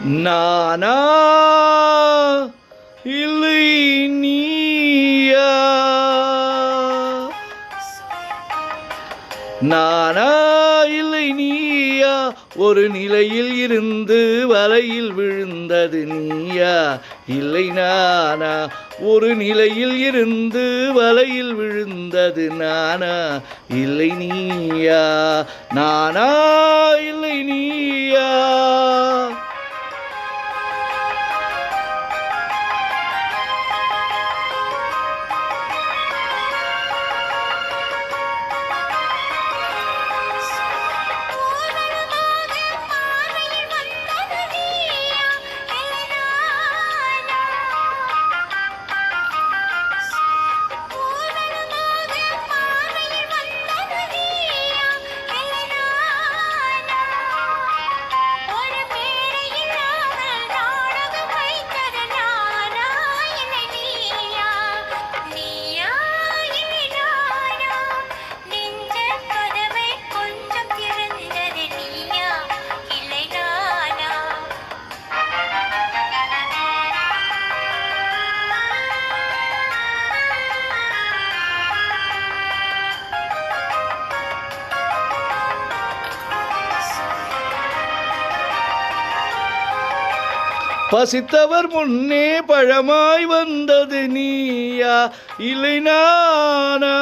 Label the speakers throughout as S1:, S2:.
S1: நானா இல்லை நீயா? நானா இல்லை நீயா? ஒரு நிலையில் இருந்து வலையில் விழுந்தது நீயா இல்லை நானா? ஒரு நிலையில் இருந்து வலையில் விழுந்தது நானா இல்லை நீயா? நானா இல்லை நீயா? பசித்தவர் முன்னே பழமாய் வந்தது நீயா இல்லை நானா?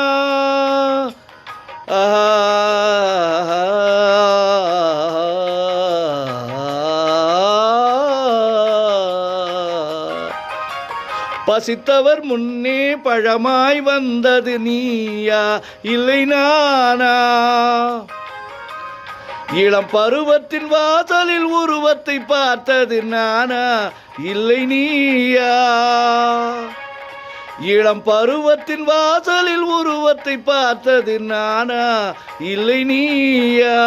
S1: பசித்தவர் முன்னே பழமாய் வந்தது நீயா இல்லை நானா? இளம் பருவத்தின் வாசலில் உருவத்தை பார்த்தது நானா இல்லை நீயா? இளம் பருவத்தின் வாசலில் உருவத்தை பார்த்தது நானா இல்லை நீயா?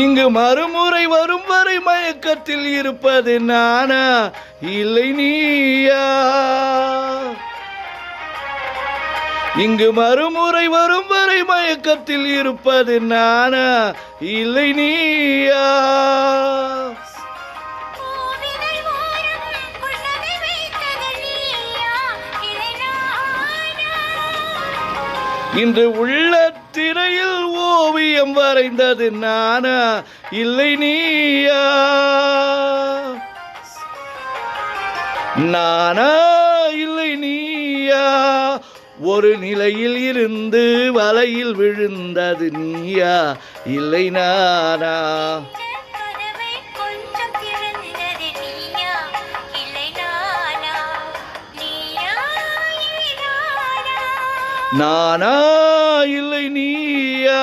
S1: இங்கு மறுமுறை வரும் வரை மயக்கத்தில் இருப்பது நானா இல்லை நீயா? இங்கு மறுமுறை வரும் வரை மயக்கத்தில் இருப்பது நானா இல்லை நீயா? இன்று உள்ள திரையில் ஓவியம் வரைந்தது நானா இல்லை நீயா? நானா இல்லை நீயா? ஒரு நிலையில் இருந்து வலையில் விழுந்தது நீயா இல்லை நானா? நானா இல்லை நீயா?